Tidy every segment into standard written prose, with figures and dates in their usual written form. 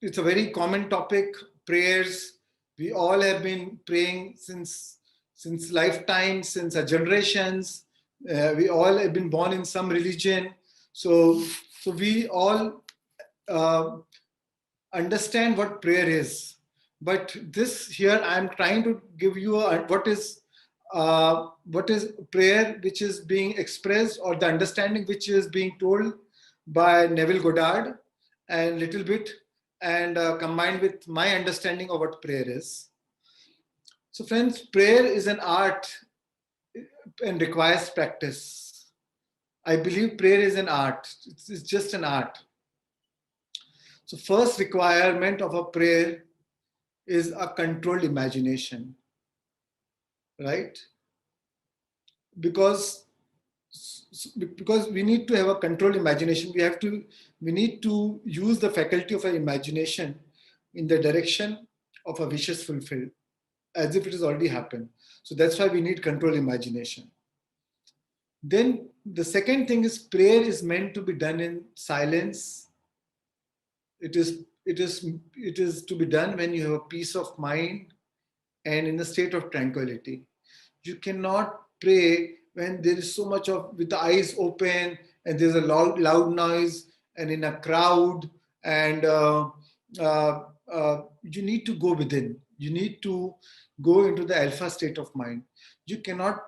it's a very common topic, prayers. We all have been praying since lifetime, since our generations. We all have been born in some religion. So we all uh, understand what prayer is. But this here, I'm trying to give you what is prayer, which is being expressed, or the understanding which is being told by Neville Goddard, and little bit, and combined with my understanding of what prayer is. So, friends, prayer is an art and requires practice. I believe prayer is an art. It's just an art. So, first requirement of a prayer is a controlled imagination, right? Because we need to have a controlled imagination. We need to use the faculty of our imagination in the direction of a wishes fulfilled, as if it has already happened. So that's why we need controlled imagination. Then the second thing is, prayer is meant to be done in silence. It is to be done when you have a peace of mind and in a state of tranquility. You cannot pray when there is so much of, with the eyes open, and there's a loud noise, and in a crowd, and you need to go within. You need to go into the alpha state of mind. You cannot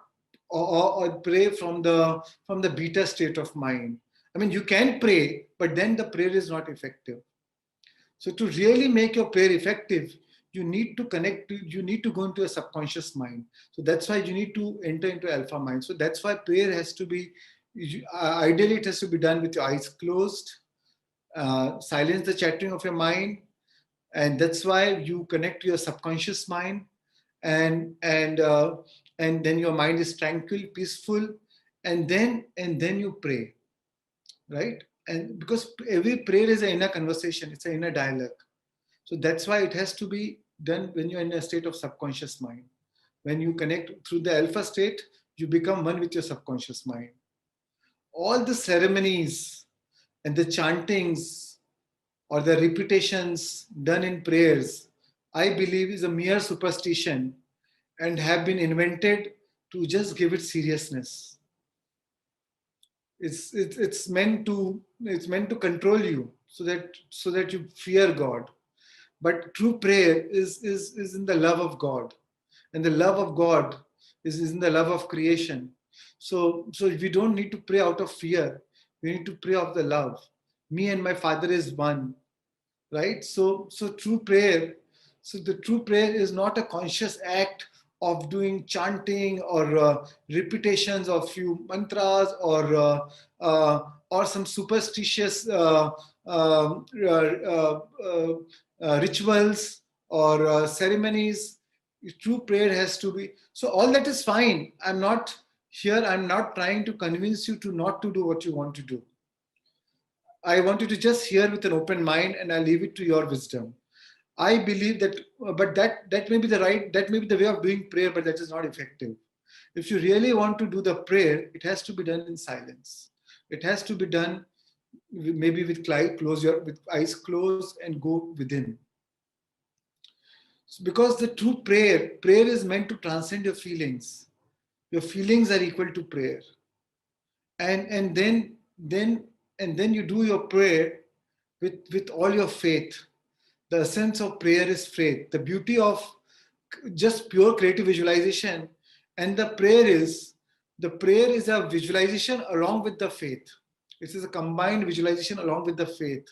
or pray from the beta state of mind. I mean, you can pray, but then the prayer is not effective. So to really make your prayer effective, you need to you need to go into a subconscious mind. So that's why you need to enter into alpha mind. So that's why prayer has to be, ideally it has to be done with your eyes closed, silence the chattering of your mind, and that's why you connect to your subconscious mind, and then your mind is tranquil, peaceful, and then you pray, right? And because every prayer is an inner conversation, it's an inner dialogue. So that's why it has to be done when you're in a state of subconscious mind. When you connect through the alpha state, you become one with your subconscious mind. All the ceremonies and the chantings or the repetitions done in prayers, I believe, is a mere superstition and have been invented to just give it seriousness. It's meant to control you so that you fear God. But true prayer is in the love of God, and the love of God is in the love of creation. So we don't need to pray out of fear. We need to pray of the love. Me and my Father is one, right? So true prayer. So the true prayer is not a conscious act of doing chanting or repetitions of few mantras or some superstitious rituals or ceremonies. True prayer has to be, so all that is fine. I'm not trying to convince you to not to do what you want to do. I want you to just hear with an open mind, and I leave it to your wisdom. I believe that, but that may be the way of doing prayer, but that is not effective. If you really want to do the prayer, it has to be done in silence. It has to be done maybe with eyes closed and go within. So because the true prayer is meant to transcend your feelings. Your feelings are equal to prayer, and then you do your prayer with all your faith. The essence of prayer is faith. The beauty of just pure creative visualization and the prayer is a visualization along with the faith. It is a combined visualization along with the faith.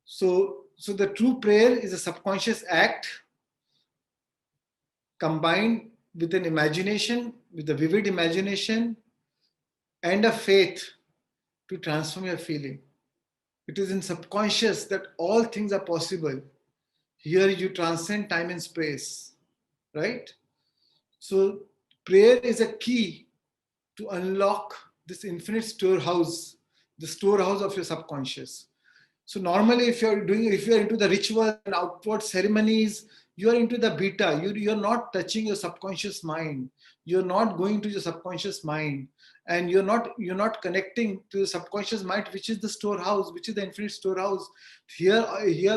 So the true prayer is a subconscious act combined with an imagination, with a vivid imagination and a faith to transform your feeling. It is in subconscious that all things are possible. Here you transcend time and space, right? So prayer is a key to unlock this infinite storehouse, the storehouse of your subconscious. So normally if you're into the ritual and outward ceremonies, you are into the beta. You're not touching your subconscious mind. You're not going to your subconscious mind, and you're not connecting to the subconscious mind, which is the storehouse, which is the infinite storehouse.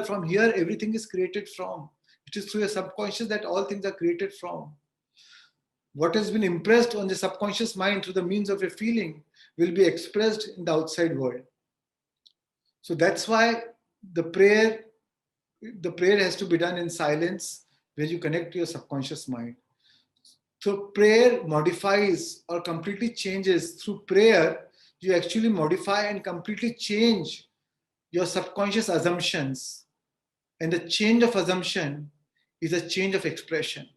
From here, everything is created from. It is through your subconscious that all things are created from. What has been impressed on the subconscious mind through the means of a feeling will be expressed in the outside world. So that's why the prayer has to be done in silence, where you connect to your subconscious mind. So prayer modifies or completely changes. Through prayer, you actually modify and completely change your subconscious assumptions. And the change of assumption is a change of expression.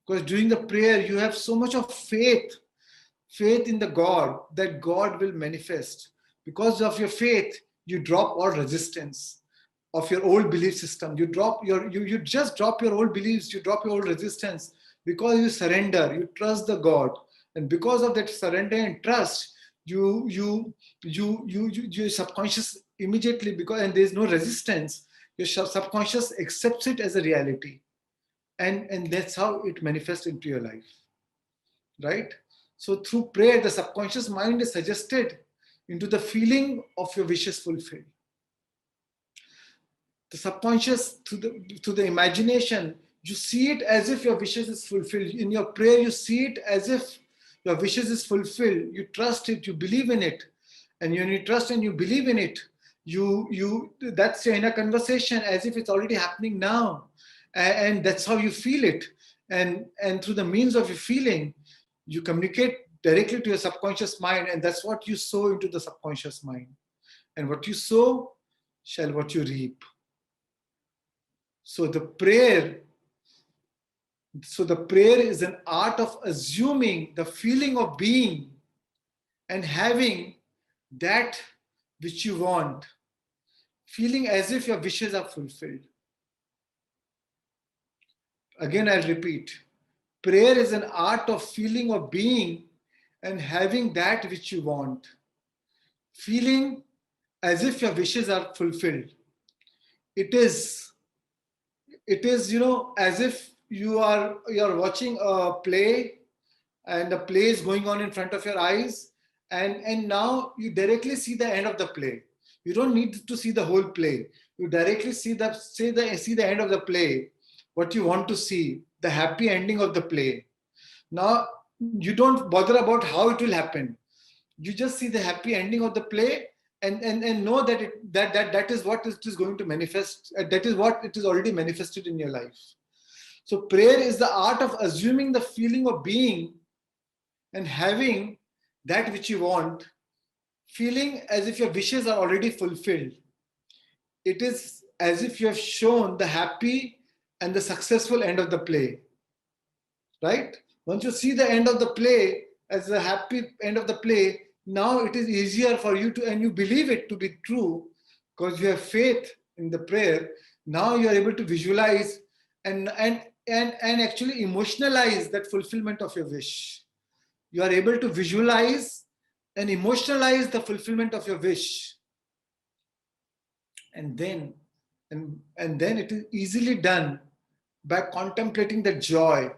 Because during the prayer, you have so much of faith in the God, that God will manifest. Because of your faith, you drop all resistance of your old belief system. You just drop your old beliefs, you drop your old resistance, because you surrender, you trust the God. And because of that surrender and trust, your subconscious immediately, and there's no resistance, your subconscious accepts it as a reality. And that's how it manifests into your life, right? So through prayer, the subconscious mind is suggested into the feeling of your wishes fulfilled. The subconscious, to the imagination, you see it as if your wishes is fulfilled. In your prayer, you see it as if your wishes is fulfilled. You trust it, you believe in it. And when you trust and you believe in it, that's your inner conversation, as if it's already happening now. And that's how you feel it. And through the means of your feeling, you communicate directly to your subconscious mind, and that's what you sow into the subconscious mind. And what you sow shall what you reap. So the prayer is an art of assuming the feeling of being and having that which you want, feeling as if your wishes are fulfilled. Again, I'll repeat. Prayer is an art of feeling of being and having that which you want, feeling as if your wishes are fulfilled. It is, as if you are watching a play, and the play is going on in front of your eyes, and now you directly see the end of the play. You don't need to see the whole play. You directly see the end of the play, what you want to see, the happy ending of the play. Now you don't bother about how it will happen. You just see the happy ending of the play, and know that is what it is going to manifest. That is what it is already manifested in your life. So prayer is the art of assuming the feeling of being and having that which you want, feeling as if your wishes are already fulfilled. It is as if you have shown the happy and the successful end of the play, right? Once you see the end of the play as the happy end of the play, now it is easier for you to, and you believe it to be true because you have faith in the prayer. Now you are able to visualize and actually emotionalize that fulfillment of your wish. You are able to visualize and emotionalize the fulfillment of your wish. And then it is easily done by contemplating the joy,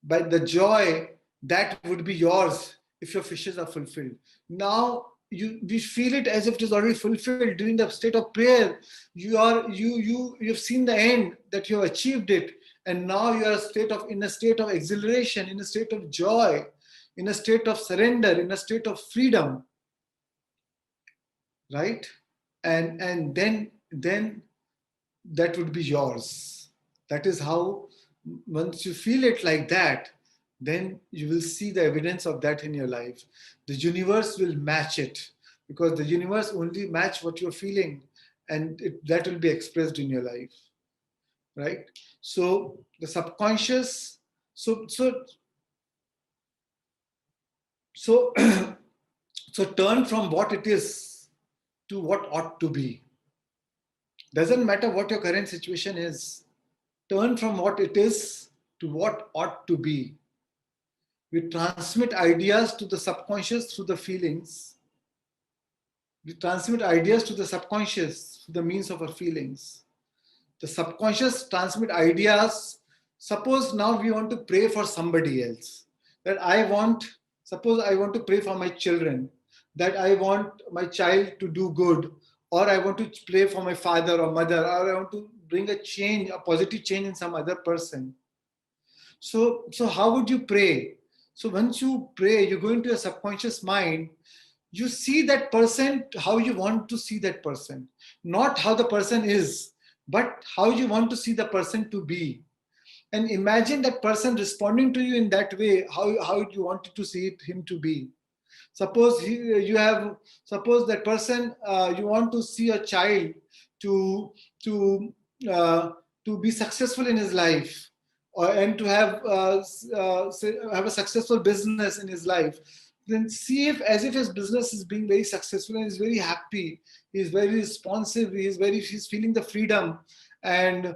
by the joy that would be yours if your wishes are fulfilled. Now we feel it as if it is already fulfilled during the state of prayer. You've seen the end, that you have achieved it, and now you are in a state of exhilaration, in a state of joy, in a state of surrender, in a state of freedom, right? And then that would be yours. That is how, once you feel it like that, then you will see the evidence of that in your life. The universe will match it, because the universe only match what you're feeling, and that will be expressed in your life, right? So the subconscious, so so turn from what it is to what ought to be. Doesn't matter what your current situation is. Turn from what it is to what ought to be. We transmit ideas to the subconscious through the feelings. We transmit ideas to the subconscious through the means of our feelings. The subconscious transmit ideas. Suppose now we want to pray for somebody else. Suppose I want to pray for my children, that I want my child to do good, or I want to pray for my father or mother, or I want to bring a change, a positive change in some other person. So how would you pray? So once you pray, you go into your subconscious mind, you see that person how you want to see that person, not how the person is, but how you want to see the person to be. And imagine that person responding to you in that way, how you wanted to see him to be. Suppose that person, you want to see a child to to uh, to be successful in his life, and to have a successful business in his life. Then see if as if his business is being very successful and he's very happy, he's very responsive, he's feeling the freedom, and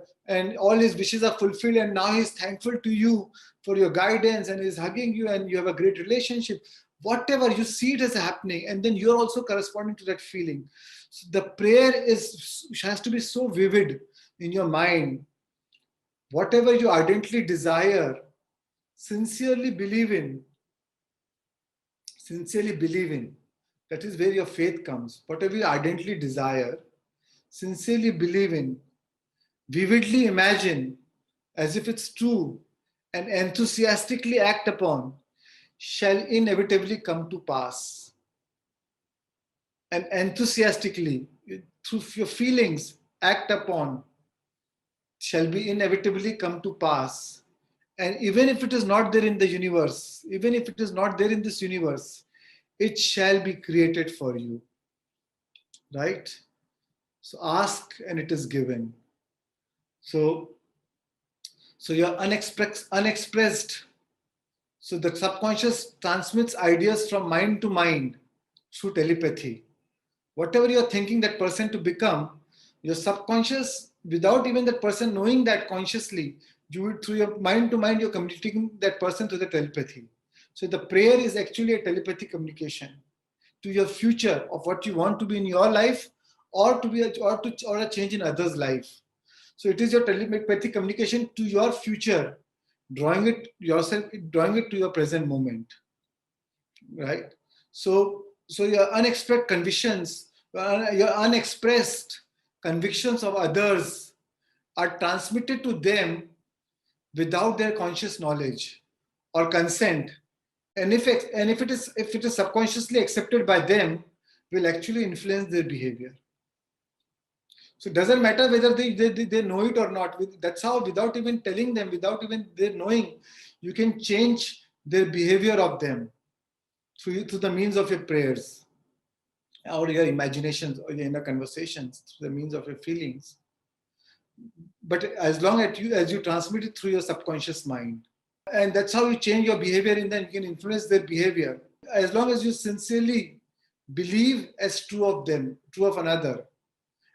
all his wishes are fulfilled, and now he's thankful to you for your guidance, and he's hugging you, and you have a great relationship. Whatever you see it as happening, and then you're also corresponding to that feeling. So the prayer has to be so vivid in your mind. Whatever you ardently desire, sincerely believe in, sincerely believe in. That is where your faith comes. Whatever you ardently desire, sincerely believe in, vividly imagine as if it's true, and enthusiastically act upon, shall inevitably come to pass. And enthusiastically, through your feelings, act upon, shall be inevitably come to pass. And even if it is not there in the universe, even if it is not there in this universe, it shall be created for you. Right? So ask and it is given. So you're unexpressed. So the subconscious transmits ideas from mind to mind through telepathy. Whatever you're thinking that person to become, your subconscious, without even that person knowing that consciously, through your mind to mind, you're communicating that person to the telepathy. So the prayer is actually a telepathic communication to your future of what you want to be in your life, or a change in others' life. So it is your telepathic communication to your future, drawing it to your present moment. Right? So your unexpressed convictions, your unexpressed convictions of others are transmitted to them without their conscious knowledge or consent. And if it is subconsciously accepted by them, will actually influence their behavior. So it doesn't matter whether they know it or not. That's how, without even telling them, without even their knowing, you can change their behavior of them through the means of your prayers, or your imaginations, or your inner conversations, through the means of your feelings. But as long as you transmit it through your subconscious mind, and that's how you change your behavior, and then you can influence their behavior. As long as you sincerely believe as true of them, true of another,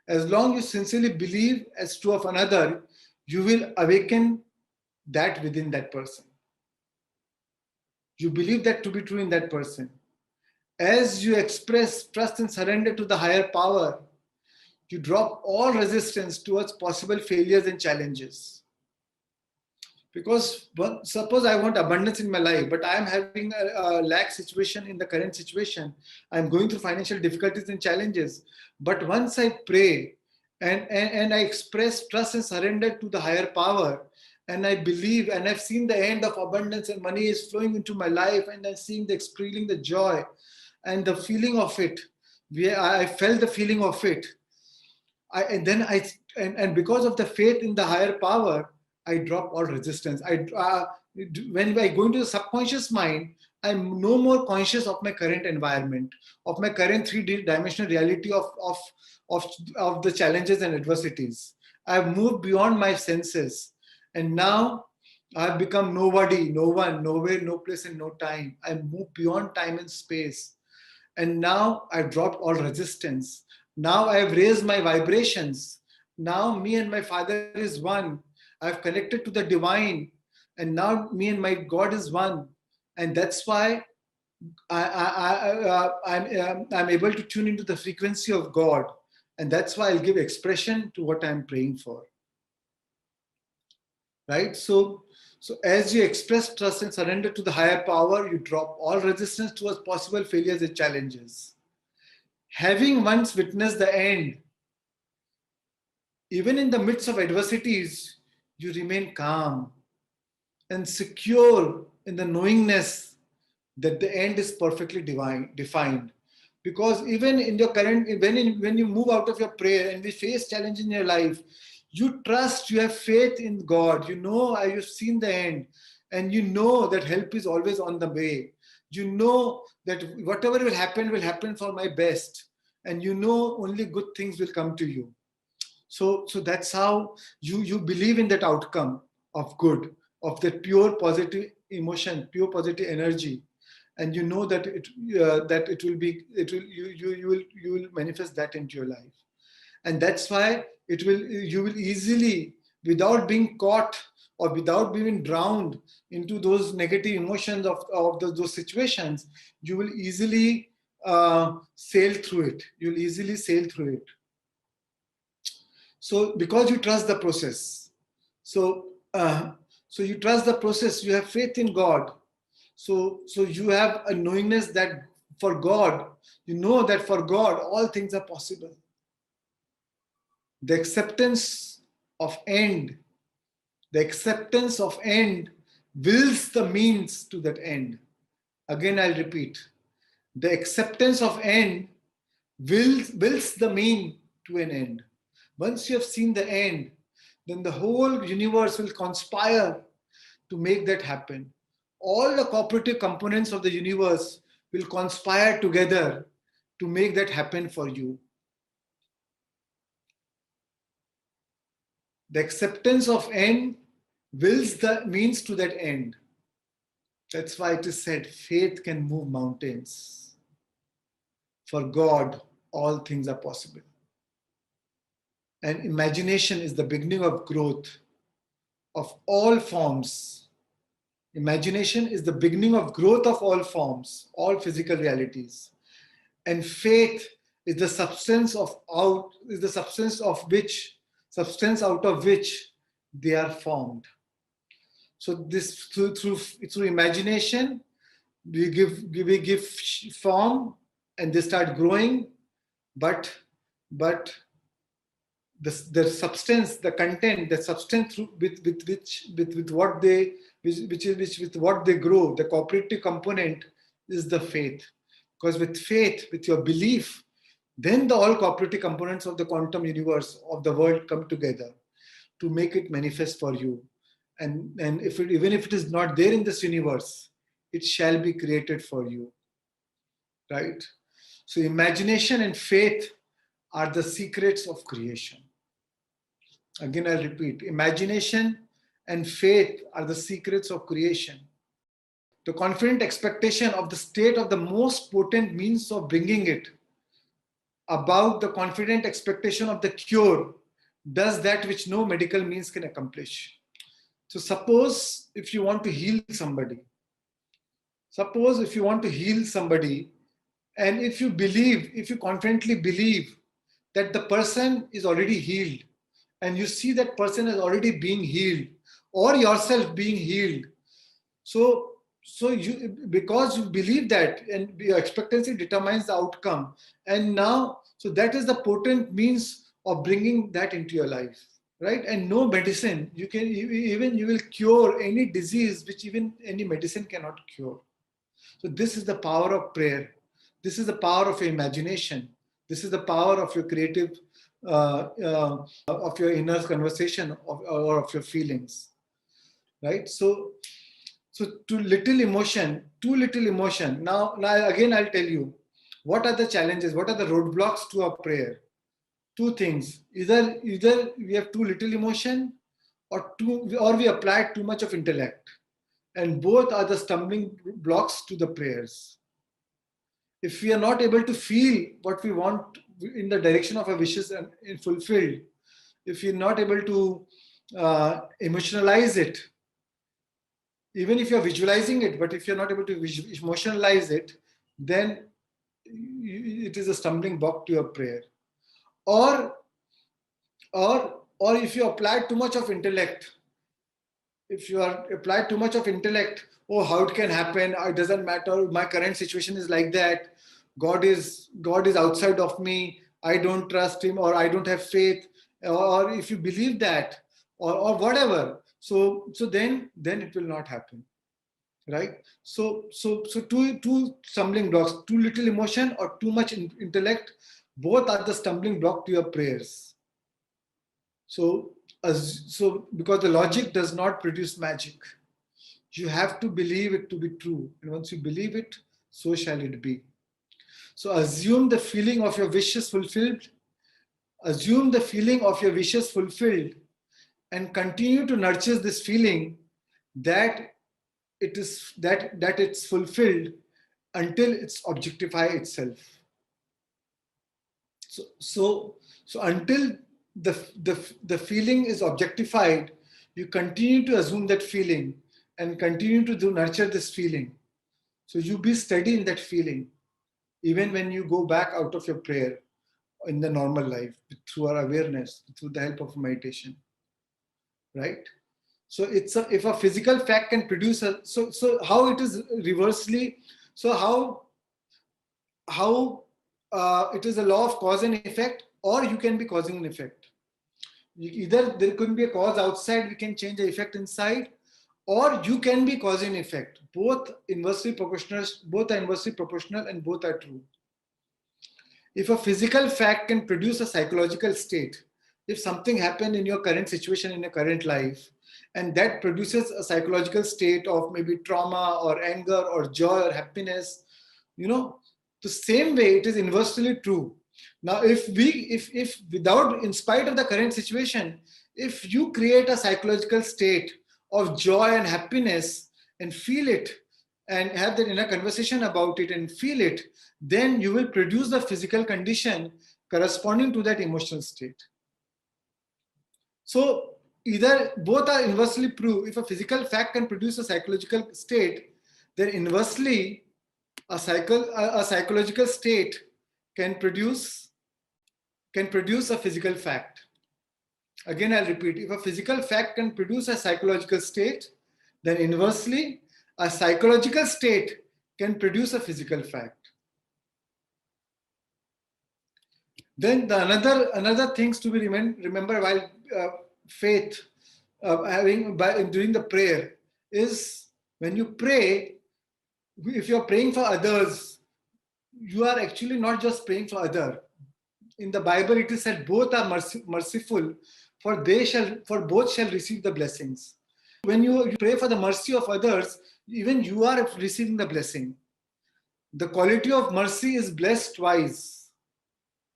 as long as you sincerely believe as true of another, you will awaken that within that person. You believe that to be true in that person. As you express trust and surrender to the higher power, you drop all resistance towards possible failures and challenges. Because suppose I want abundance in my life, but I am having a lack situation in the current situation. I'm going through financial difficulties and challenges. But once I pray and I express trust and surrender to the higher power, and I believe, and I've seen the end of abundance, and money is flowing into my life, and I'm seeing experiencing the joy and the feeling of it. I felt the feeling of it. And because of the faith in the higher power, I drop all resistance. When I go into the subconscious mind, I'm no more conscious of my current environment, of my current three-dimensional reality of the challenges and adversities. I've moved beyond my senses, and now I've become nobody, no one, nowhere, no place, and no time. I moved beyond time and space, and now I've dropped all resistance. Now I've raised my vibrations. Now me and my Father is one. I've connected to the divine, and now me and my God is one. And that's why I'm able to tune into the frequency of God. And that's why I'll give expression to what I'm praying for. right? So as you express trust and surrender to the higher power, you drop all resistance towards possible failures and challenges. Having once witnessed the end, even in the midst of adversities, you remain calm and secure in the knowingness that the end is perfectly defined. Because even in your current, when you move out of your prayer and we face challenge in your life, you trust, you have faith in God. You know, you've seen the end, and you know that help is always on the way. You know that whatever will happen for my best, and you know only good things will come to you. So that's how you believe in that outcome of good, of that pure positive emotion, pure positive energy, and you know that it will be, it will, you will manifest that into your life. And that's why you will easily, without being caught or without being drowned into those negative emotions of those situations, you will easily sail through it. You'll easily sail through it. So because you trust the process, so so you trust the process, you have faith in God. So you have a knowingness that for God, you know that for God all things are possible. The acceptance of end, the acceptance of end wills the means to that end. Again, I'll repeat. The acceptance of end wills the mean to an end. Once you have seen the end, then the whole universe will conspire to make that happen. All the cooperative components of the universe will conspire together to make that happen for you. The acceptance of end wills the means to that end. That's why it is said, faith can move mountains. For God, all things are possible. And imagination is the beginning of growth of all forms. Imagination is the beginning of growth of all forms, all physical realities. And faith is the substance out of which they are formed. So this through imagination, we give form and they start growing, but the substance, the content, the substance with what they with what they grow, the cooperative component is the faith. Because with faith, with your belief, then the all cooperative components of the quantum universe of the world come together to make it manifest for you. And even if it is not there in this universe, it shall be created for you. Right? So imagination and faith are the secrets of creation. Again, I'll repeat, imagination and faith are the secrets of creation. The confident expectation of the state of the most potent means of bringing it about, the confident expectation of the cure does that which no medical means can accomplish. So suppose if you want to heal somebody, and if you confidently believe that the person is already healed, and you see that person is already being healed or yourself being healed, so you, because you believe that, and your expectancy determines the outcome, and now so that is the potent means of bringing that into your life, right? And no medicine, you will cure any disease which even any medicine cannot cure. So this is the power of prayer. This is the power of your imagination. This is the power of your creative, of your inner conversation, or of your feelings, right? So too little emotion. Now again, I'll tell you, what are the challenges? What are the roadblocks to our prayer? Two things: either we have too little emotion, or we apply too much of intellect, and both are the stumbling blocks to the prayers. If we are not able to feel what we want in the direction of our wishes and fulfilled, if you're not able to emotionalize it, even if you're visualizing it, but if you're not able to emotionalize it, then it is a stumbling block to your prayer. Or if you apply too much of intellect, if you are apply too much of intellect, oh, how it can happen, it doesn't matter, my current situation is like that, God is outside of me, I don't trust him, or I don't have faith, or if you believe that, or whatever, so then it will not happen, right? So two stumbling blocks, too little emotion or too much intellect, both are the stumbling block to your prayers. So because the logic does not produce magic, you have to believe it to be true, and once you believe it, so shall it be. So assume the feeling of your wishes fulfilled, assume the feeling of your wishes fulfilled, and continue to nurture this feeling that it's fulfilled until it's objectify itself. So until the feeling is objectified, you continue to assume that feeling and continue to nurture this feeling. So you be steady in that feeling, even when you go back out of your prayer in the normal life, through our awareness, through the help of meditation, right? So if a physical fact can produce so how it is reversely, so how it is a law of cause and effect, or you can be causing an effect. Either there could be a cause outside, we can change the effect inside, or you can be cause and effect. Both are inversely proportional, and both are true. If a physical fact can produce a psychological state, if something happened in your current situation, in your current life, and that produces a psychological state of maybe trauma or anger or joy or happiness, the same way it is inversely true. Now, if without, in spite of the current situation, if you create a psychological state of joy and happiness and feel it and have that inner conversation about it and feel it, then you will produce the physical condition corresponding to that emotional state. So either both are inversely true. If a physical fact can produce a psychological state, then inversely a psychological state can produce a physical fact. Again, I'll repeat, if a physical fact can produce a psychological state, then inversely a psychological state can produce a physical fact. Then another things to be remember while faith during the prayer is, when you pray, if you're praying for others, you are actually not just praying for others. In the Bible, it is said both are merciful, for both shall receive the blessings. When you pray for the mercy of others, even you are receiving the blessing. The quality of mercy is blessed twice.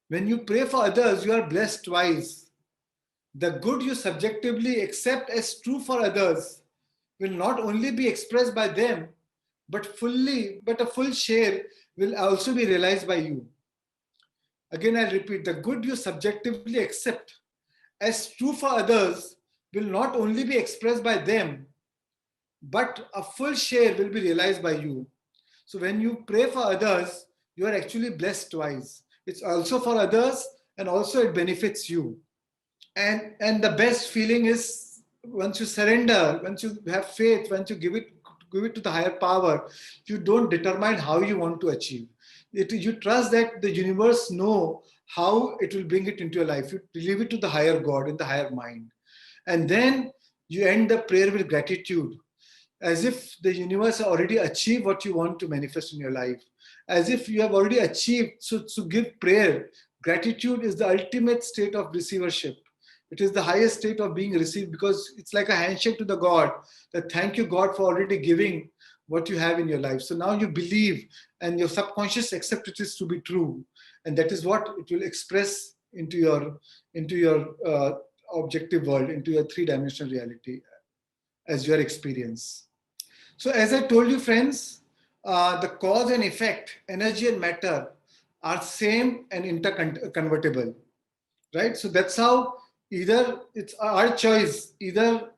When you pray for others, you are blessed twice. The good you subjectively accept as true for others will not only be expressed by them, but a full share will also be realized by you. Again, I'll repeat, the good you subjectively accept as true for others will not only be expressed by them, but a full share will be realized by you. So when you pray for others, you are actually blessed twice. It's also for others, and also it benefits you. And the best feeling is once you surrender, once you have faith, once you give it to the higher power, you don't determine how you want to achieve. You trust that the universe know how it will bring it into your life. You leave it to the higher God, in the higher mind. And then you end the prayer with gratitude, as if the universe already achieved what you want to manifest in your life, as if you have already achieved. So give prayer. Gratitude is the ultimate state of receivership. It is the highest state of being received, because it's like a handshake to the God, that thank you, God, for already giving what you have in your life. So now you believe, and your subconscious accepts it is to be true. And that is what it will express into your objective world, into your three-dimensional reality as your experience. So as I told you, friends, the cause and effect, energy and matter, are same and interconvertible, right? So that's how, either it's our choice, either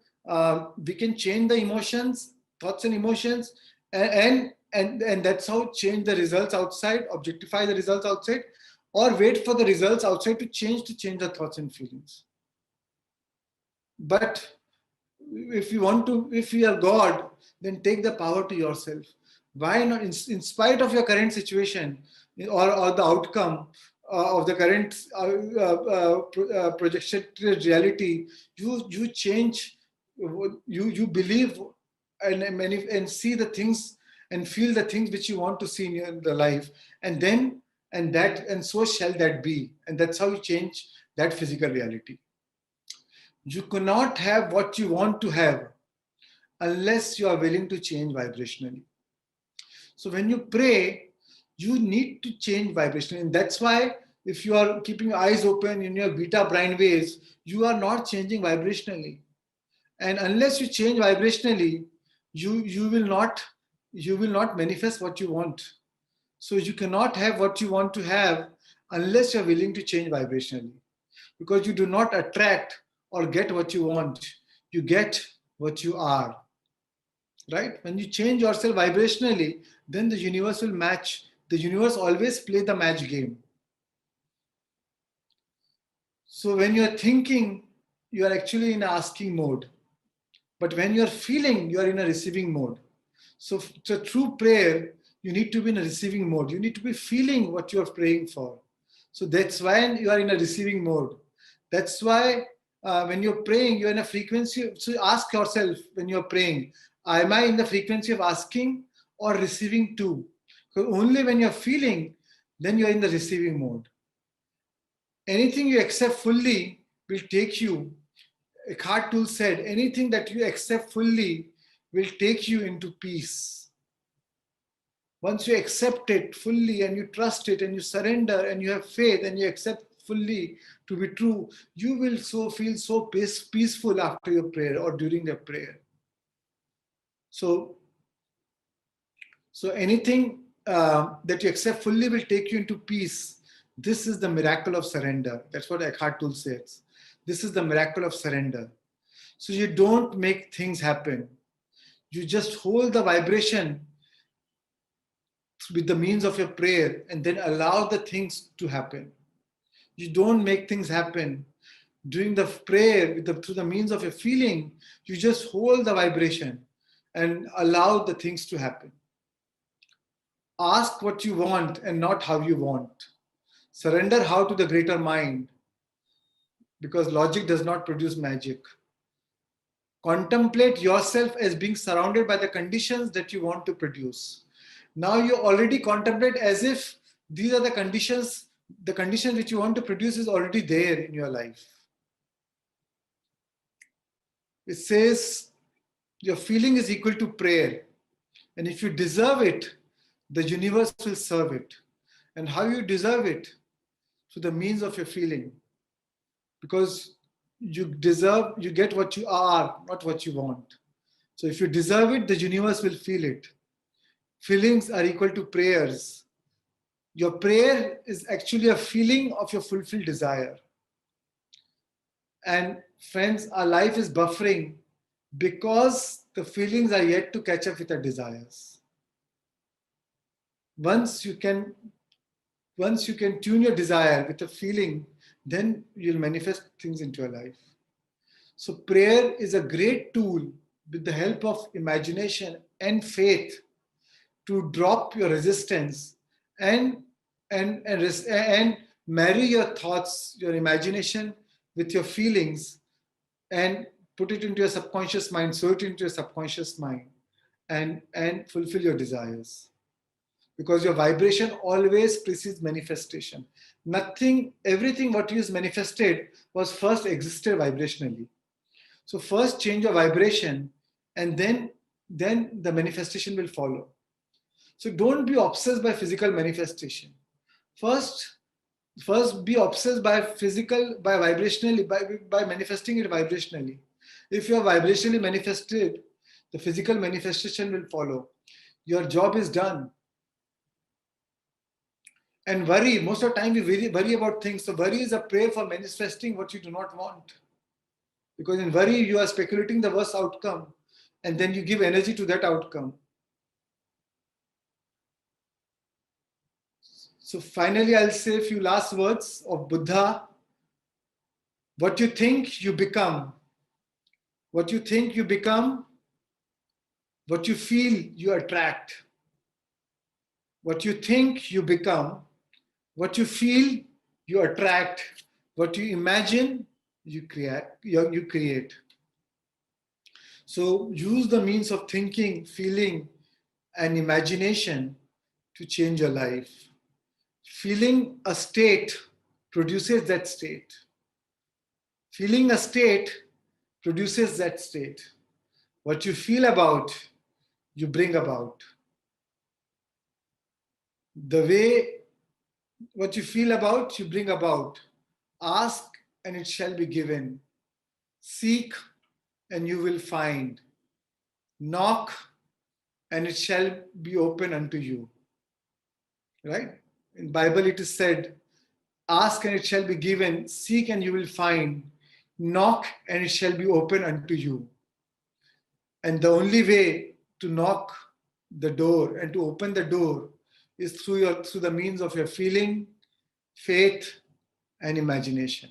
we can change the emotions, thoughts and emotions, and that's how change the results outside, objectify the results outside, or wait for the results outside to change the thoughts and feelings. But if you want to, if you are God, then take the power to yourself. Why not, in spite of your current situation, or the outcome of the current projection reality, you change, you believe, and see the things and feel the things which you want to see in your the life, and then and so shall that be, and that's how you change that physical reality. You cannot have what you want to have unless you are willing to change vibrationally. So when you pray, you need to change vibrationally. And that's why if you are keeping your eyes open in your beta brain waves, you are not changing vibrationally. And unless you change vibrationally, you will not manifest what you want. So you cannot have what you want to have unless you're willing to change vibrationally. Because you do not attract or get what you want, you get what you are. Right? When you change yourself vibrationally, then the universe will match. The universe always play the match game. So when you're thinking, you are actually in asking mode. But when you're feeling, you are in a receiving mode. So through prayer, you need to be in a receiving mode. You need to be feeling what you're praying for. So that's why you are in a receiving mode. That's why when you're praying, you're in a frequency. So ask yourself when you're praying, am I in the frequency of asking or receiving too? Because only when you're feeling, then you're in the receiving mode. Anything you accept fully will take you. Eckhart Tolle said, anything that you accept fully will take you into peace. Once you accept it fully and you trust it and you surrender and you have faith and you accept fully to be true, you will feel so peaceful after your prayer or during your prayer. So anything that you accept fully will take you into peace. This is the miracle of surrender. That's what Eckhart Tolle says. This is the miracle of surrender. So you don't make things happen. You just hold the vibration with the means of your prayer and then allow the things to happen. You don't make things happen. During the prayer, through the means of your feeling, you just hold the vibration and allow the things to happen. Ask what you want and not how you want. Surrender how to the greater mind, because logic does not produce magic. Contemplate yourself as being surrounded by the conditions that you want to produce. Now you already contemplate as if these are the conditions which you want to produce is already there in your life. It says your feeling is equal to prayer. And if you deserve it, the universe will serve it. And how you deserve it? Through the means of your feeling. Because you get what you are, not what you want. So if you deserve it, the universe will feel it. Feelings are equal to prayers. Your prayer is actually a feeling of your fulfilled desire. And friends, our life is buffering because the feelings are yet to catch up with our desires. Once you can tune your desire with a feeling, then you'll manifest things into your life. So prayer is a great tool with the help of imagination and faith to drop your resistance and marry your thoughts, your imagination with your feelings and put it into your subconscious mind, sow it into your subconscious mind and fulfill your desires. Because your vibration always precedes manifestation. Everything what is manifested was first existed vibrationally. So first change your vibration and then the manifestation will follow. So don't be obsessed by physical manifestation. First be obsessed by vibrationally, by manifesting it vibrationally. If you are vibrationally manifested, the physical manifestation will follow. Your job is done. And worry, most of the time we worry about things. So worry is a prayer for manifesting what you do not want. Because in worry, you are speculating the worst outcome and then you give energy to that outcome. So finally, I'll say a few last words of Buddha. What you think, you become. What you think, you become. What you feel, you attract. What you think, you become. What you feel, you attract. What you imagine, you create. You create. So use the means of thinking, feeling, and imagination to change your life. Feeling a state produces that state. Feeling a state produces that state. What you feel about, you bring about. The way what you feel about, you bring about. Ask and it shall be given. Seek and you will find. Knock and it shall be open unto you. Right? In Bible it is said, ask and it shall be given. Seek and you will find. Knock and it shall be open unto you. And the only way to knock the door and to open the door is through the means of your feeling, faith, and imagination.